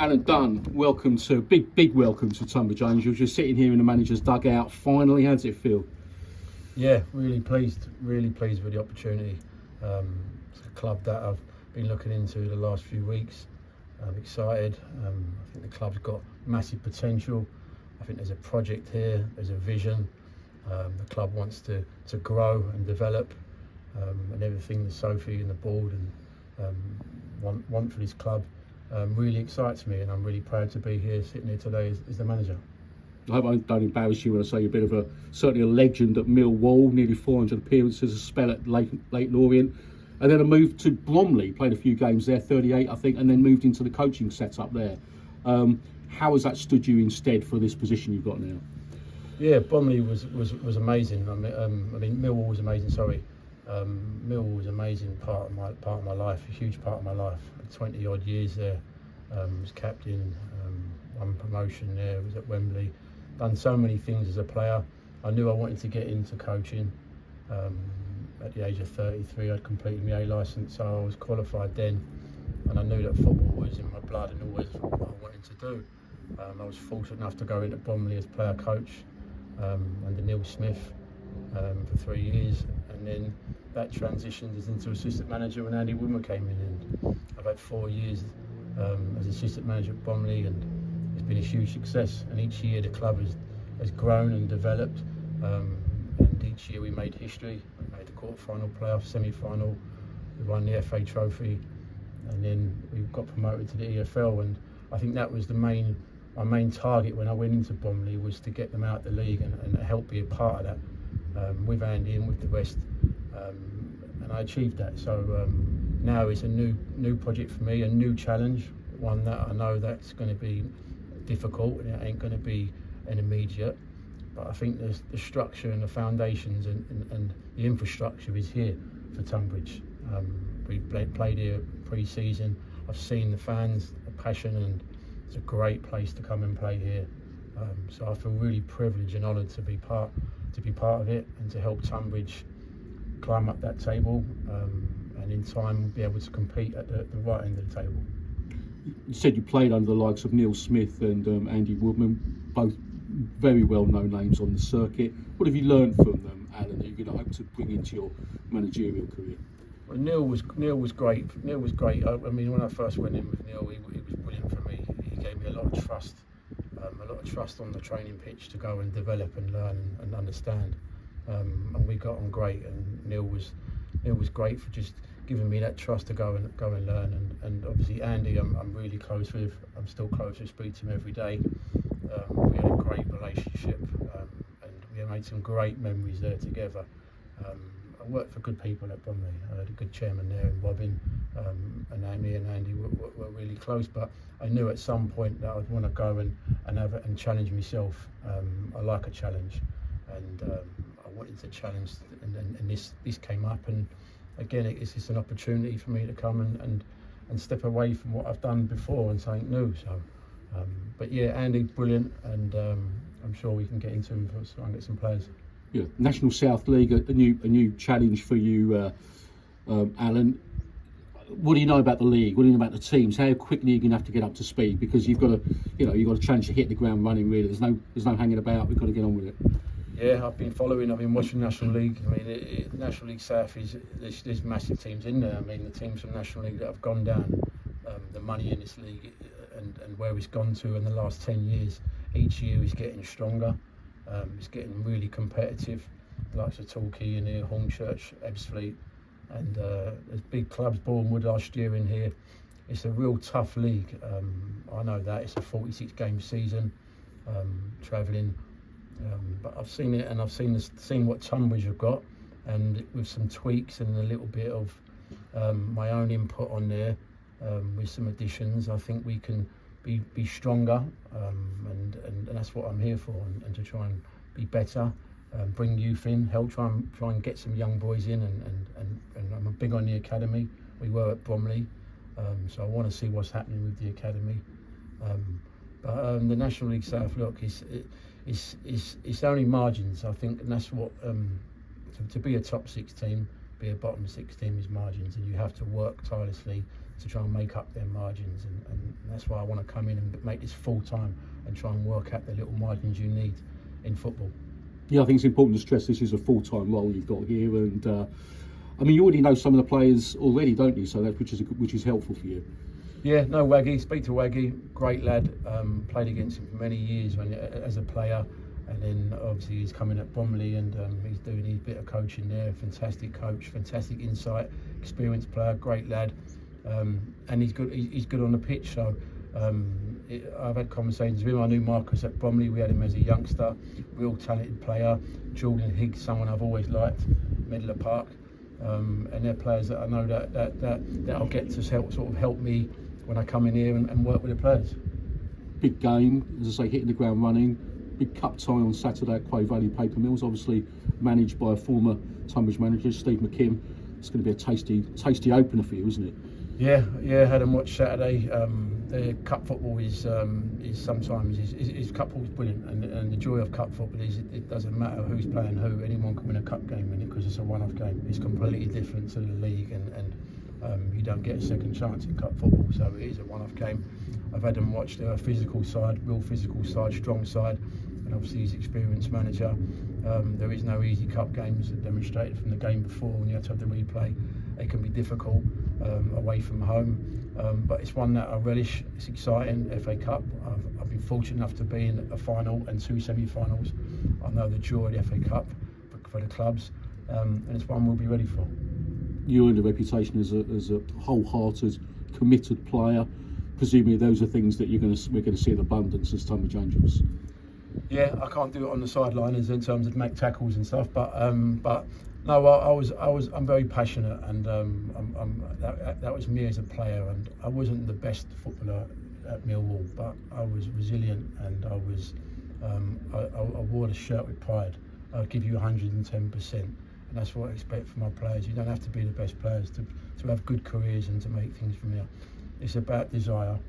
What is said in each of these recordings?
Alan Dunne, big welcome to Tonbridge Angels. You're sitting here in the manager's dugout. Finally, how does it feel? Yeah, really pleased with the opportunity. It's a club that I've been looking into the last few weeks. I'm excited. I think the club's got massive potential. I think there's a project here, there's a vision. The club wants to grow and develop, and everything that Sophie and the board and want for this club really excites me, and I'm really proud to be here, sitting here today as the manager. I hope I don't embarrass you when I say you're a bit of certainly a legend at Millwall, nearly 400 appearances, a spell at Leyton Orient, and then a move to Bromley, played a few games there, 38 I think, and then moved into the coaching setup there. How has that stood you instead for this position you've got now? Yeah, Bromley was amazing. I mean, Millwall was amazing. Sorry, Millwall was an amazing part of my life, a huge part of my life. 20 odd years there. Was captain, won promotion there. Was at Wembley. Done so many things as a player. I knew I wanted to get into coaching. At the age of 33, I'd completed my A licence, so I was qualified then, and I knew that football was in my blood and always what I wanted to do. I was fortunate enough to go into Bromley as player coach under Neil Smith for 3 years, and then that transitioned us into assistant manager when Andy Woodman came in, and I've had 4 years as assistant manager at Bromley, and it's been a huge success. And each year the club has grown and developed, and each year we made history. We made the quarter-final, playoff, semi-final. We won the FA Trophy, and then we got promoted to the EFL. And I think that was my main target when I went into Bromley, was to get them out of the league and help be a part of that with Andy and with the rest. And I achieved that. So now it's a new project for me, a new challenge, one that I know that's going to be difficult, and it ain't going to be an immediate. But I think the structure and the foundations and the infrastructure is here for Tonbridge. We played here pre-season. I've seen the fans, the passion, and it's a great place to come and play here. So I feel really privileged and honoured to be part of it, and to help Tonbridge climb up that table, and in time be able to compete at the right end of the table. You said you played under the likes of Neil Smith and Andy Woodman, both very well-known names on the circuit. What have you learned from them, Alan, that you're going to hope to bring into your managerial career? Well, Neil was great. Neil was great. I mean, when I first went in with Neil, he was brilliant for me. He gave me a lot of trust on the training pitch to go and develop and learn and understand. And we got on great. And Neil was great for just giving me that trust to go and learn. And obviously Andy, I'm really close with. I'm still close with. Speak to him every day. We had a great relationship, and we made some great memories there together. I worked for good people at Bromley. I had a good chairman there in Robin, and me and Andy were really close. But I knew at some point that I'd want to go and challenge myself. I like a challenge, and I wanted to challenge, and this came up, and again it's just an opportunity for me to come and step away from what I've done before and something new. So. But yeah, Andy, brilliant, and I'm sure we can get into him for try and get some players. Yeah, National South League, a new challenge for you, Alan. What do you know about the league? What do you know about the teams? How quickly are you going to have to get up to speed? Because you've got a challenge to hit the ground running. Really, there's no hanging about. We've got to get on with it. Yeah, I've been watching National League. I mean, National League South there's massive teams in there. I mean, the teams from National League that have gone down, the money in this league and where it's gone to in the last 10 years, each year is getting stronger. It's getting really competitive. The likes of Torquay in here, Hornchurch, Ebbsfleet, and there's big clubs. Bournemouth last year in here. It's a real tough league. I know that it's a 46 game season, travelling. But I've seen it, and I've seen what Tonbridge have got, and with some tweaks and a little bit of my own input on there, with some additions, I think we can be stronger, and that's what I'm here for, and to try and be better, bring youth in, help try and get some young boys in, and I'm big on the academy. We were at Bromley, so I want to see what's happening with the academy. But the National League South, look, it's only margins, I think, and that's what to be a top 6 team, be a bottom 6 team is margins, and you have to work tirelessly to try and make up their margins, and that's why I want to come in and make this full time and try and work out the little margins you need in football. Yeah, I think it's important to stress this is a full-time role you've got here, and I mean, you already know some of the players already, don't you? So that which is helpful for you. Yeah, no, Waggy. Speak to Waggy. Great lad. Played against him for many years as a player, and then obviously he's coming at Bromley, and he's doing his bit of coaching there. Fantastic coach, fantastic insight, experienced player, great lad, and he's good. He's good on the pitch. So I've had conversations with him. I knew Marcus at Bromley. We had him as a youngster, real talented player. Jordan Higgs, someone I've always liked, Medlar Park, and they're players that I know that I'll get to help me when I come in here and work with the players. Big game, as I say, hitting the ground running. Big cup tie on Saturday at Quay Valley Paper Mills, obviously managed by a former Tonbridge manager, Steve McKim. It's going to be a tasty opener for you, isn't it? Yeah. Had them watch Saturday. The cup football is sometimes cup football is brilliant, and the joy of cup football is it doesn't matter who's playing who. Anyone can win a cup game in it because it's a one-off game. It's completely different to the league, and you don't get a second chance in cup football, so it is a one-off game. I've had them watch their physical side, real physical side, strong side, and obviously he's experienced manager. There is no easy cup games, demonstrated from the game before when you have to have the replay. They can be difficult away from home, but it's one that I relish. It's exciting. FA Cup. I've been fortunate enough to be in a final and 2 semi-finals. I know the joy of the FA Cup for the clubs, and it's one we'll be ready for. You earned a reputation as a wholehearted, committed player. Presumably, those are things that we're going to see in abundance as Tonbridge Angels. Yeah, I can't do it on the sideline in terms of make tackles and stuff, but no, I'm very passionate, and that was me as a player, and I wasn't the best footballer at Millwall, but I was resilient, and I wore the shirt with pride. I'll give you 110%. And that's what I expect from my players. You don't have to be the best players to have good careers and to make things from here. It's about desire,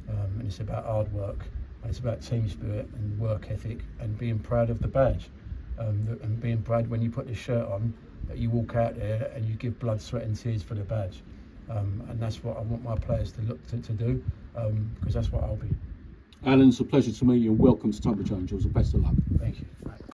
and it's about hard work, and it's about team spirit and work ethic, and being proud of the badge, and being proud when you put the shirt on that you walk out there and you give blood, sweat and tears for the badge, and that's what I want my players to look to do, because that's what I'll be. Alan, it's a pleasure to meet you, and welcome to Tonbridge Angels, and best of luck. Thank you.